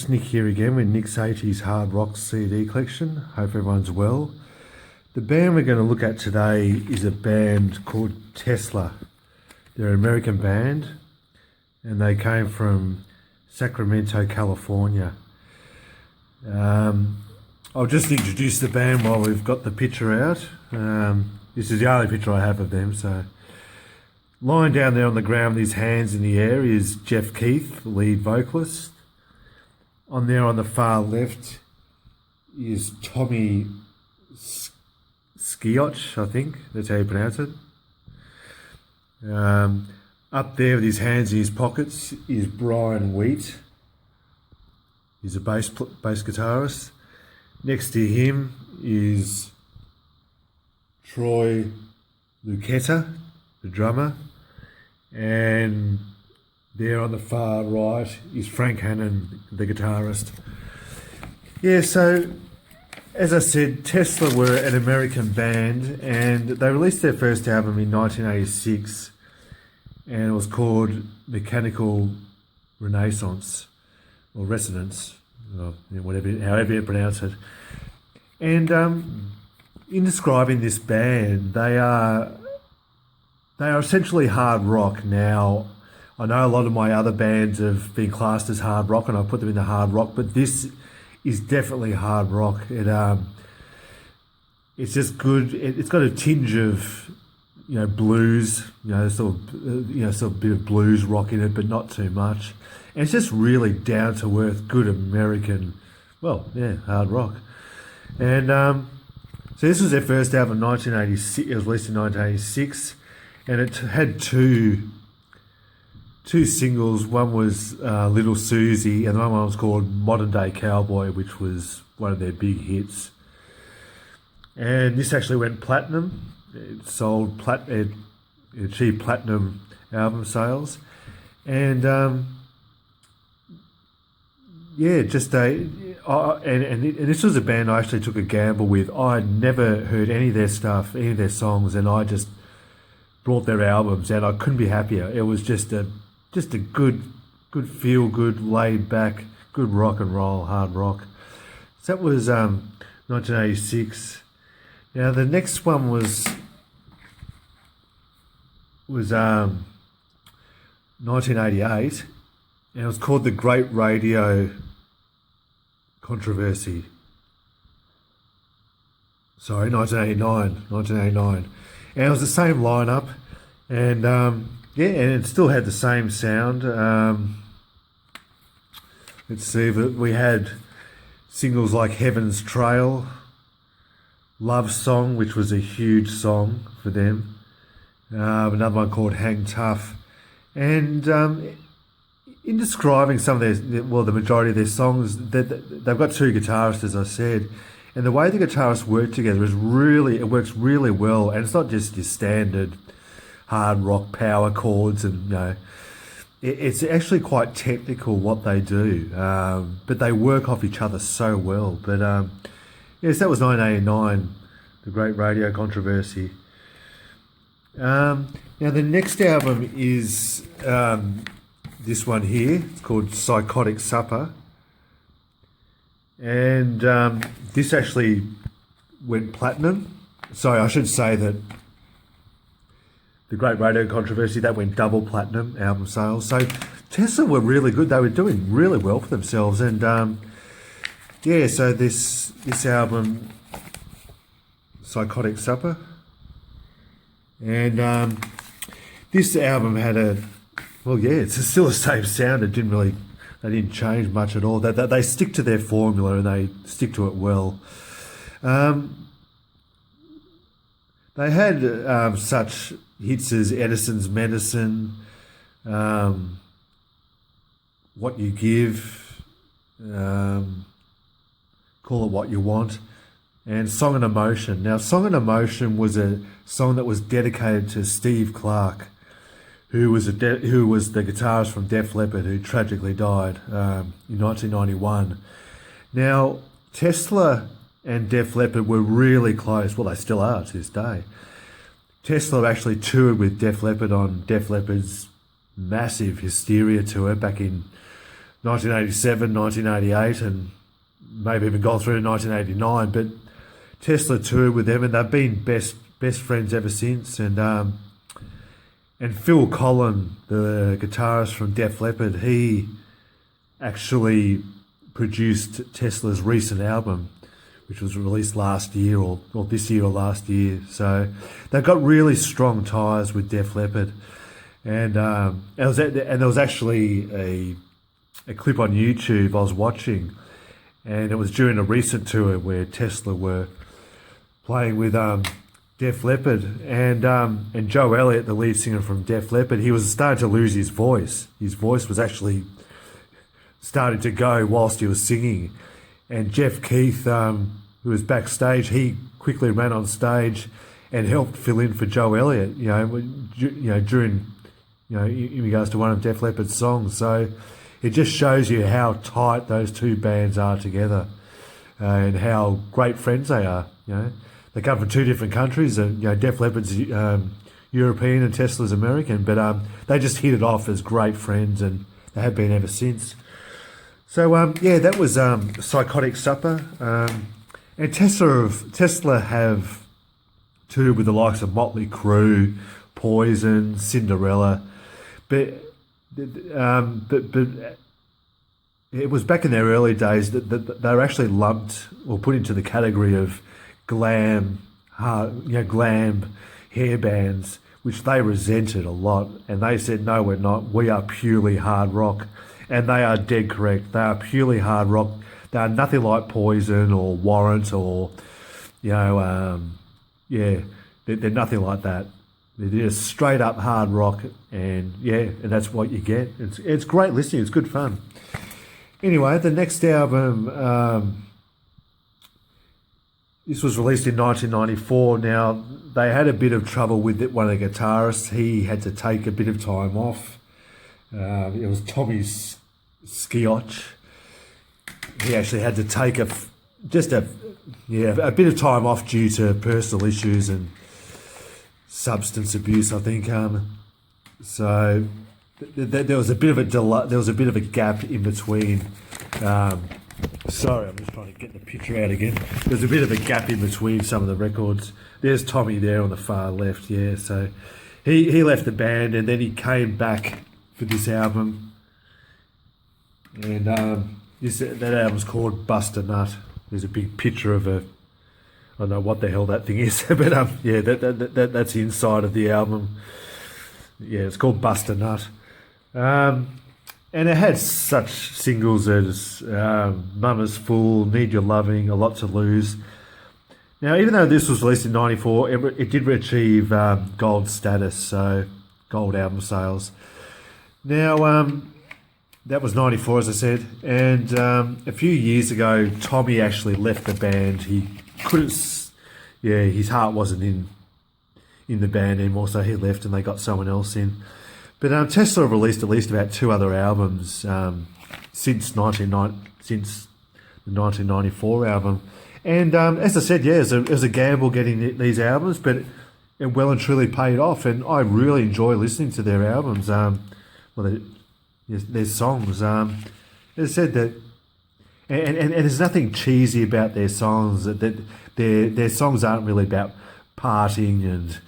it's Nick here again with Nick's 80's Hard Rock CD collection. Hope everyone's well. The band we're going to look at today is a band called Tesla. They're an American band and they came from Sacramento, California. I'll just introduce the band while we've got the picture out. This is the only picture I have of them. So, lying down there on the ground with his hands in the air is Jeff Keith, the lead vocalist. On there on the far left is Tommy Skioch, I think that's how you pronounce it. Up there with his hands in his pockets is Brian Wheat. He's a bass guitarist. Next to him is Troy Lucetta, the drummer. And there on the far right is Frank Hannon, the guitarist. Yeah, so as I said, Tesla were an American band and they released their first album in 1986 and it was called Mechanical Renaissance or Resonance, or however you pronounce it. And in describing this band, they are essentially hard rock. Now, I know a lot of my other bands have been classed as hard rock and I put them in the hard rock, but this is definitely hard rock. It's just good. It's got a tinge of, blues, sort of bit of blues rock in it, but not too much. And it's just really down to earth, good American, hard rock. And so this was their first album in 1986. It was released in 1986, and it had two singles. One was Little Susie, and the other one was called Modern Day Cowboy, which was one of their big hits. And this actually went platinum. It achieved platinum album sales. And and this was a band I actually took a gamble with. I'd never heard any of their stuff, any of their songs, and I just brought their albums and I couldn't be happier. It was just a good feel good, laid back, good rock and roll, hard rock. So that was 1986. Now the next one was 1988, and it was called The Great Radio Controversy. Sorry, 1989. And it was the same lineup, and and it still had the same sound. Let's see, we had singles like Heaven's Trail, Love Song, which was a huge song for them. Another one called Hang Tough. And in describing some of the majority of their songs, they've got two guitarists, as I said, and the way the guitarists work together it works really well, and it's not just your standard hard rock power chords, and it's actually quite technical what they do, but they work off each other so well. But yes, that was 1989, The Great Radio Controversy. Now the next album is this one here. It's called Psychotic Supper, and this actually went platinum. Sorry, I should say that The Great Radio Controversy, that went double platinum album sales. So Tesla were really good. They were doing really well for themselves, and so this album, Psychotic Supper, and this album had it's still the same sound. They didn't change much at all. They stick to their formula and they stick to it well. They had such hits as Edison's Medicine, What You Give, Call It What You Want, and Song and Emotion. Now, Song and Emotion was a song that was dedicated to Steve Clark, who was the guitarist from Def Leppard, who tragically died in 1991. Now, Tesla and Def Leppard were really close. Well, they still are to this day. Tesla actually toured with Def Leppard on Def Leppard's massive Hysteria tour back in 1987, 1988, and maybe even gone through to 1989. But Tesla toured with them, and they've been best friends ever since. And Phil Collen, the guitarist from Def Leppard, he actually produced Tesla's recent album, which was released last year or this year or last year. So they've got really strong ties with Def Leppard. And there was actually a clip on YouTube I was watching, and it was during a recent tour where Tesla were playing with Def Leppard, and Joe Elliott, the lead singer from Def Leppard, he was starting to lose his voice. His voice was actually starting to go whilst he was singing. And Jeff Keith, who was backstage, he quickly ran on stage and helped fill in for Joe Elliott, during, in regards to one of Def Leppard's songs. So it just shows you how tight those two bands are together, and how great friends they are. They come from two different countries, and Def Leppard's European and Tesla's American, but they just hit it off as great friends, and they have been ever since. So that was Psychotic Supper, and Tesla have toured with the likes of Motley Crue, Poison, Cinderella, but it was back in their early days that they were actually lumped or put into the category of glam hair bands, which they resented a lot, and they said, no, we're not. We are purely hard rock, and they are dead correct. They are purely hard rock. They are nothing like Poison or Warrant or, they're nothing like that. They're just straight up hard rock, and that's what you get. It's great listening. It's good fun. Anyway, the next album, this was released in 1994. Now, they had a bit of trouble with it. One of the guitarists, he had to take a bit of time off. It was Tommy Skiotch. He actually had to take a bit of time off due to personal issues and substance abuse, I think. So there was a bit of a delay. There was a bit of a gap in between. Sorry, I'm just trying to get the picture out again. There's a bit of a gap in between some of the records. There's Tommy there on the far left, yeah. So he left the band, and then he came back for this album. And that album's called Bust a Nut. There's a big picture of I don't know what the hell that thing is, but that's the inside of the album. Yeah, it's called Bust a Nut. And it had such singles as Mama's Fool, Need Your Loving, A Lot to Lose. Now, even though this was released in 94, it did achieve gold status, so gold album sales. Now, that was 94, as I said, and a few years ago, Tommy actually left the band. He couldn't, his heart wasn't in the band anymore, so he left and they got someone else in. But Tesla have released at least about two other albums since the 1994 album. And as I said, it was a gamble getting these albums, but it well and truly paid off. And I really enjoy listening to their albums. Their songs. As I said, that, and there's nothing cheesy about their songs. That their songs aren't really about partying and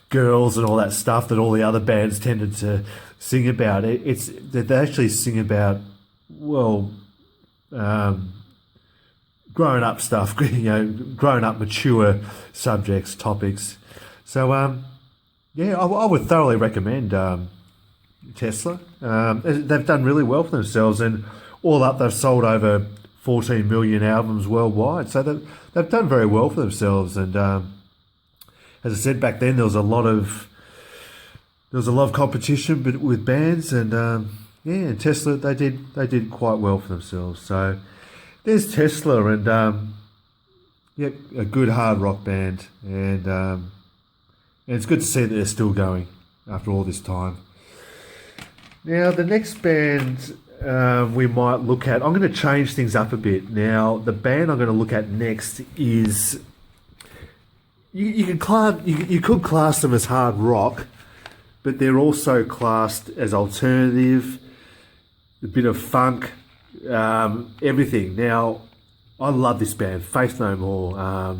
girls and all that stuff that all the other bands tended to sing about. It's that they actually sing about grown up stuff, grown up mature subjects, topics. So I would thoroughly recommend Tesla. They've done really well for themselves, and all up they've sold over 14 million albums worldwide. So they've done very well for themselves. And as I said, back then there was a lot of competition with bands, and and Tesla they did quite well for themselves. So there's Tesla, and a good hard rock band, and it's good to see that they're still going after all this time. Now the next band we might look at, I'm going to change things up a bit. Now the band I'm going to look at next is. You could class them as hard rock, but they're also classed as alternative. a bit of funk, everything. Now, I love this band, Faith No More.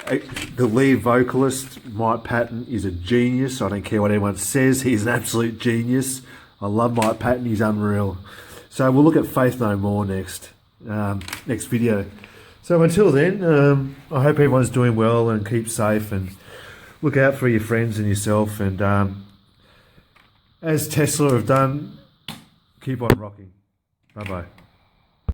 The lead vocalist, Mike Patton, is a genius. I don't care what anyone says, he's an absolute genius. I love Mike Patton, he's unreal. So we'll look at Faith No More next video. So until then, I hope everyone's doing well and keep safe and look out for your friends and yourself. And as Tesla have done, keep on rocking. Bye-bye.